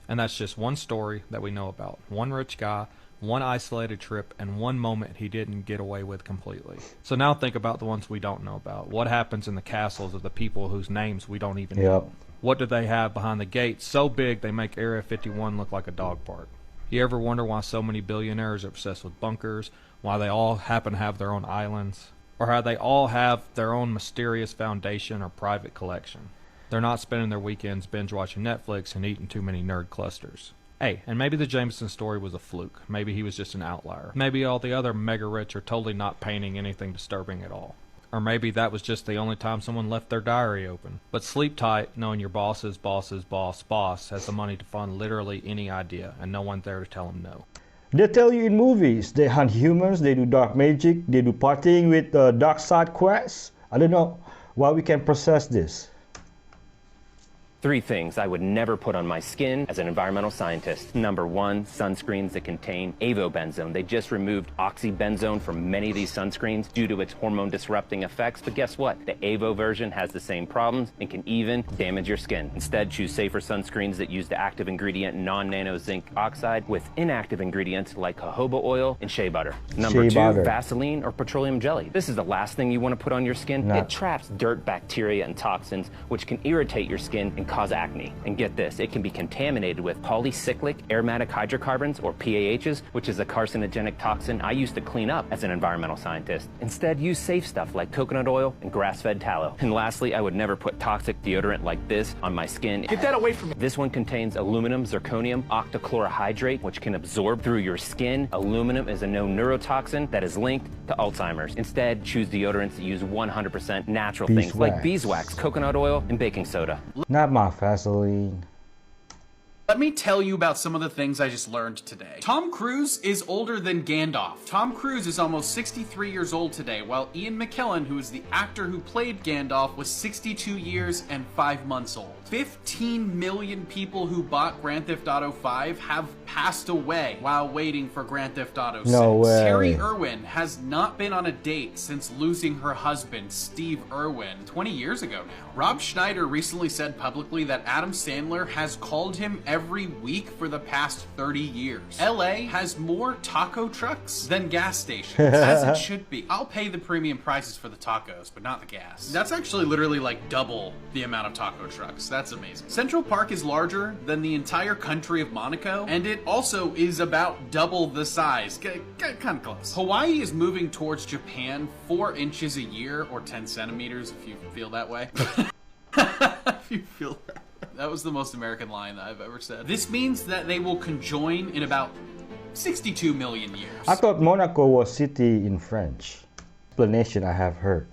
And that's just one story that we know about. One rich guy, one isolated trip, and one moment he didn't get away with completely. So now think about the ones we don't know about. What happens in the castles of the people whose names we don't even know? What do they have behind the gates so big they make Area 51 look like a dog park? You ever wonder why so many billionaires are obsessed with bunkers? Why they all happen to have their own islands? Or how they all have their own mysterious foundation or private collection? They're not spending their weekends binge watching Netflix and eating too many nerd clusters. Hey, and maybe the Jameson story was a fluke. Maybe he was just an outlier. Maybe all the other mega rich are totally not painting anything disturbing at all. Or maybe that was just the only time someone left their diary open. But sleep tight knowing your boss's boss's boss has the money to fund literally any idea and no one there to tell him no. They tell you in movies, they hunt humans, they do dark magic, they do partying with dark side quests. I don't know why we can process this. 3 things I would never put on my skin as an environmental scientist. Number 1, sunscreens that contain avobenzone. They just removed oxybenzone from many of these sunscreens due to its hormone disrupting effects. But guess what? The avo version has the same problems and can even damage your skin. Instead, choose safer sunscreens that use the active ingredient non-nano zinc oxide with inactive ingredients like jojoba oil and shea butter. Number 2, Vaseline or petroleum jelly. This is the last thing you want to put on your skin. It traps dirt, bacteria, and toxins, which can irritate your skin and cause acne. And get this, it can be contaminated with polycyclic aromatic hydrocarbons, or PAHs, which is a carcinogenic toxin I used to clean up as an environmental scientist. Instead, use safe stuff like coconut oil and grass-fed tallow. And lastly, I would never put toxic deodorant like this on my skin. Get that away from me. This one contains aluminum zirconium octochlorohydrate, which can absorb through your skin. Aluminum is a known neurotoxin that is linked to Alzheimer's. Instead, choose deodorants that use 100% natural things like beeswax, coconut oil, and baking soda. Not my Vaseline. Let me tell you about some of the things I just learned today. Tom Cruise is older than Gandalf. Tom Cruise is almost 63 years old today, while Ian McKellen, who is the actor who played Gandalf, was 62 years and 5 months old. 15 million people who bought Grand Theft Auto 5 have passed away while waiting for Grand Theft Auto 6. No way. Terry Irwin has not been on a date since losing her husband, Steve Irwin, 20 years ago now. Rob Schneider recently said publicly that Adam Sandler has called him every week for the past 30 years. LA has more taco trucks than gas stations, as it should be. I'll pay the premium prices for the tacos, but not the gas. That's actually literally like double the amount of taco trucks. That's amazing. Central Park is larger than the entire country of Monaco, and it also is about double the size. Kind of close. Hawaii is moving towards Japan 4 inches a year, or 10 centimeters if you feel that way. If you feel that. That was the most American line that I've ever said. This means that they will conjoin in about 62 million years. I thought Monaco was city in French. Explanation I have heard.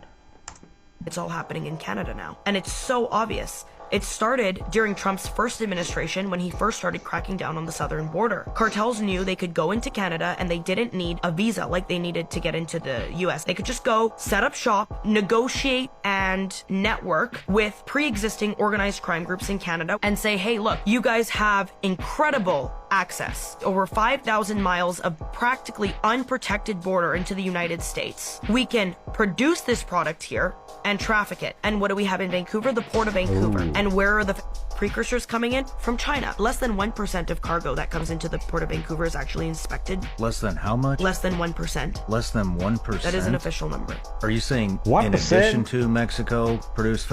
It's all happening in Canada now. And it's so obvious. It started during Trump's first administration when he first started cracking down on the southern border. Cartels knew they could go into Canada and they didn't need a visa like they needed to get into the US. They could just go, set up shop, negotiate and network with pre-existing organized crime groups in Canada and say, hey, look, you guys have incredible access over 5,000 miles of practically unprotected border into the United States. We can produce this product here and traffic it. And what do we have in Vancouver? The Port of Vancouver. Ooh. And where are the precursors coming in? From China. Less than 1% of cargo that comes into the Port of Vancouver is actually inspected. Less than how much? Less than 1%. Less than 1%? That is an official number. Are you saying 1%? in addition to Mexico produced,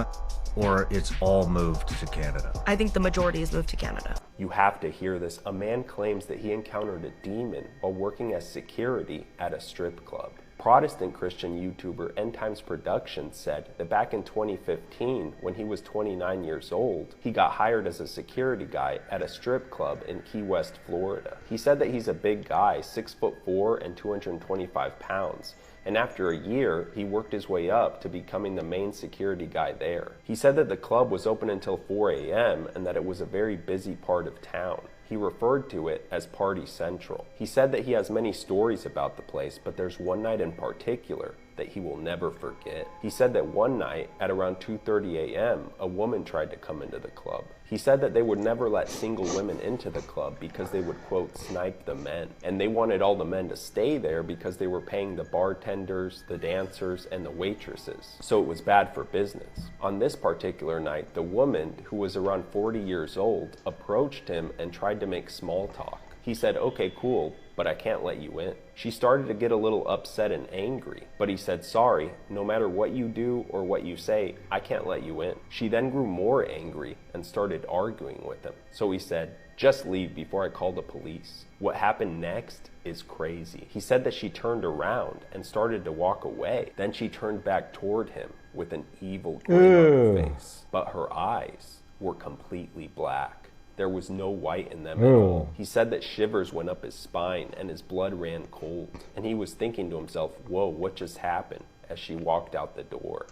or it's all moved to Canada? I think the majority is moved to Canada. You have to hear this. A man claims that he encountered a demon while working as security at a strip club. Protestant Christian YouTuber End Times Productions said that back in 2015, when he was 29 years old, he got hired as a security guy at a strip club in Key West, Florida. He said that he's a big guy, 6'4" and 225 pounds. And after a year, he worked his way up to becoming the main security guy there. He said that the club was open until 4 a.m. and that it was a very busy part of town. He referred to it as Party Central. He said that he has many stories about the place, but there's one night in particular that he will never forget. He said that one night at around 2:30 a.m., a woman tried to come into the club. He said that they would never let single women into the club because they would, quote, snipe the men. And they wanted all the men to stay there because they were paying the bartenders, the dancers, and the waitresses. So it was bad for business. On this particular night, the woman, who was around 40 years old, approached him and tried to make small talk. He said, okay, cool, but I can't let you in. She started to get a little upset and angry, but he said, sorry, no matter what you do or what you say, I can't let you in. She then grew more angry and started arguing with him. So he said, just leave before I call the police. What happened next is crazy. He said that she turned around and started to walk away. Then she turned back toward him with an evil grin on her face, but her eyes were completely black. There was no white in them at all. He said that shivers went up his spine and his blood ran cold. And he was thinking to himself, whoa, what just happened? As she walked out the door.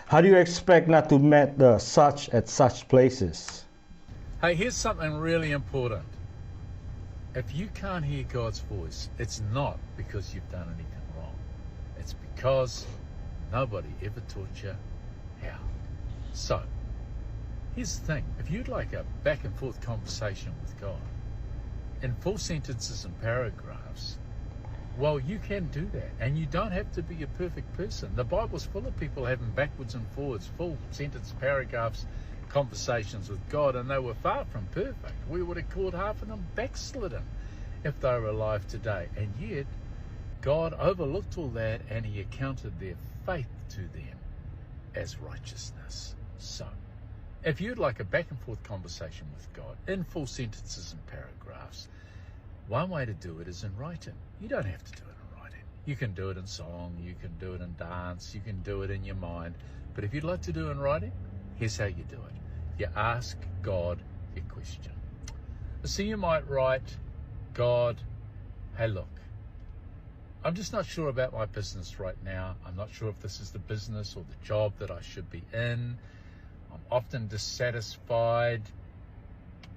How do you expect not to meet the such at such places? Hey, here's something really important. If you can't hear God's voice, it's not because you've done anything wrong. It's because nobody ever taught you how. So, here's the thing, if you'd like a back and forth conversation with God in full sentences and paragraphs, well, you can do that. And you don't have to be a perfect person. The Bible's full of people having backwards and forwards, full sentence paragraphs, conversations with God, and they were far from perfect. We would have called half of them backslidden if they were alive today. And yet, God overlooked all that and he accounted their faith to them as righteousness. So, if you'd like a back and forth conversation with God in full sentences and paragraphs, one way to do it is in writing. You don't have to do it in writing. You can do it in song, you can do it in dance, you can do it in your mind. But if you'd like to do it in writing, here's how you do it. You ask God your question. So you might write, God, hey look, I'm just not sure about my business right now. I'm not sure if this is the business or the job that I should be in. I'm often dissatisfied.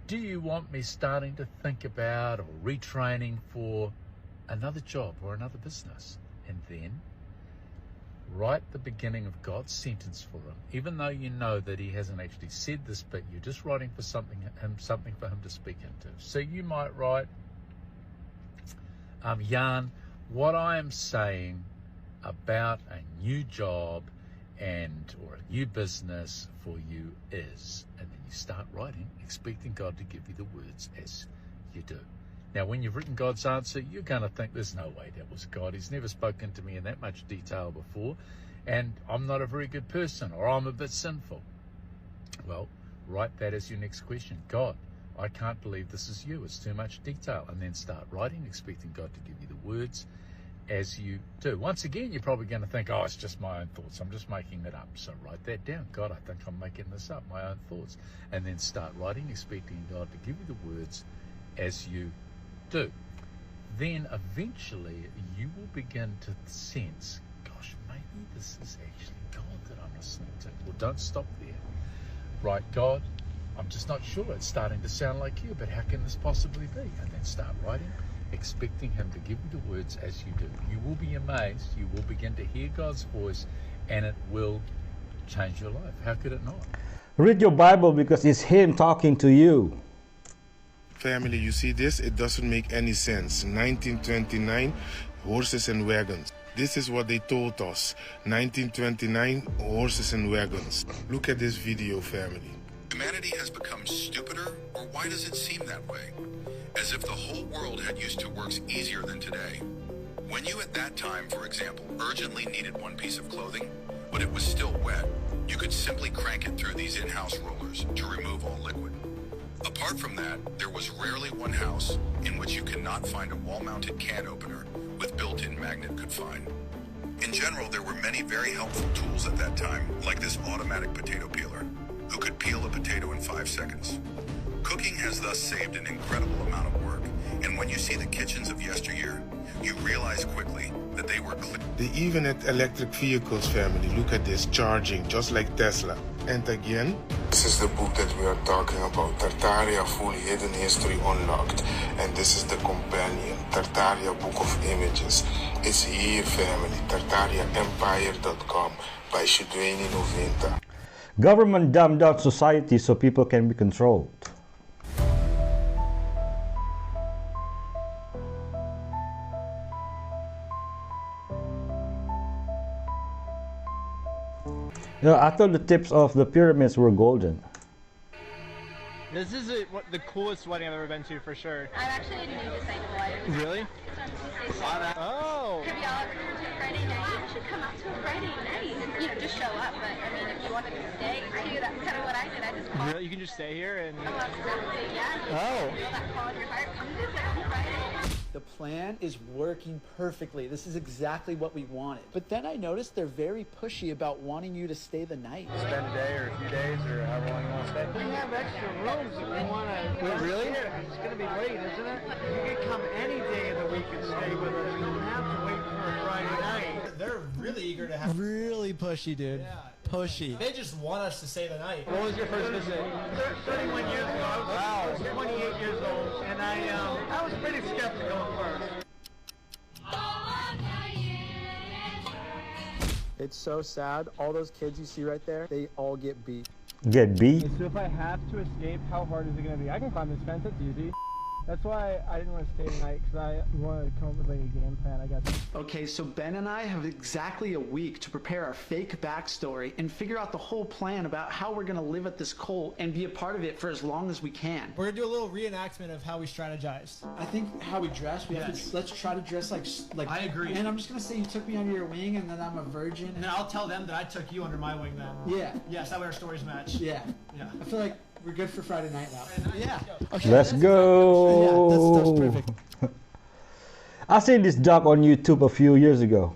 Do you want me starting to think about or retraining for another job or another business? And then write the beginning of God's sentence for him, even though you know that he hasn't actually said this bit. You're just writing for something for him to speak into. So you might write, Jan, what I am saying about a new job or a new business for you is, and then you start writing, expecting God to give you the words as you do. Now, when you've written God's answer, you're going to think, there's no way that was God. He's never spoken to me in that much detail before, and I'm not a very good person, or I'm a bit sinful. Well, write that as your next question. God, I can't believe this is you. It's too much detail. And then start writing, expecting God to give you the words as you do. Once again, you're probably going to think, oh, it's just my own thoughts. I'm just making it up. So write that down. God, I think I'm making this up, my own thoughts. And then start writing, expecting God to give you the words as you do. Then eventually you will begin to sense, gosh, maybe this is actually God that I'm listening to. Well, don't stop there. Right, God, I'm just not sure. It's starting to sound like you, but how can this possibly be? And then start writing, expecting him to give you the words as you do. You will be amazed. You will begin to hear God's voice, and it will change your life. How could it not? Read your Bible because it's him talking to you. Family, you see this? It doesn't make any sense. 1929, horses and wagons. This is what they told us. 1929, horses and wagons. Look at this video, family. Humanity has become stupider, or why does it seem that way? As if the whole world had used to works easier than today. When you at that time, for example, urgently needed one piece of clothing, but it was still wet, you could simply crank it through these in-house rollers to remove all liquid. Apart from that, there was rarely one house in which you cannot find a wall-mounted can opener with built-in magnet could find. In general, there were many very helpful tools at that time, like this automatic potato peeler, who could peel a potato in 5 seconds. Cooking has thus saved an incredible amount of work, and when you see the kitchens of yesteryear, you realize quickly that they were clean. They even had electric vehicles, family. Look at this, charging, just like Tesla. And again, this is the book that we are talking about, Tartaria Full Hidden History Unlocked. And this is the companion, Tartaria Book of Images. It's here, family, TartariaEmpire.com by Shidweni Novinta. Government dumbed down society so people can be controlled. I thought the tips of the pyramids were golden. This is the coolest wedding I've ever been to, for sure. I'm actually new to St. Louis. Really? Oh! Have y'all ever come to a Friday night? You should come out to a Friday night. You know, just show up. But I mean, if you wanted to stay too, that's kind of what I did. I just called. Really? You can just stay here and. Oh, absolutely, yeah. Oh. Feel that call in your heart. Come visit on Friday. The plan is working perfectly. This is exactly what we wanted. But then I noticed they're very pushy about wanting you to stay the night. Spend a day or a few days or however long you want to stay. We have extra rooms if you want to. Wait, really? It's going to be late, isn't it? You can come any day of the week and stay with us. You don't have to wait for a Friday night. They're really eager to have. Really pushy, dude. Yeah. Pushy. They just want us to stay the night. What was your first visit? 31 years ago. I was 28 years old, and I was pretty skeptical at first. It's so sad. All those kids you see right there, they all get beat. Get beat? So if I have to escape, how hard is it going to be? I can climb this fence. That's easy. That's why I didn't want to stay tonight, because I wanted to come up with like a game plan, I guess. Okay, so Ben and I have exactly a week to prepare our fake backstory and figure out the whole plan about how we're gonna live at this cult and be a part of it for as long as we can. We're gonna do a little reenactment of how we strategized. I think how we dress, we have to, let's try to dress like I agree. And I'm just gonna say you took me under your wing and then I'm a virgin. And then I'll tell them that I took you under my wing then. Yeah. Yes, that way our stories match. Yeah. Yeah. I feel like we're good for Friday night now. Yeah. Okay, Let's go. Yeah, that's perfect. I seen this doc on YouTube a few years ago.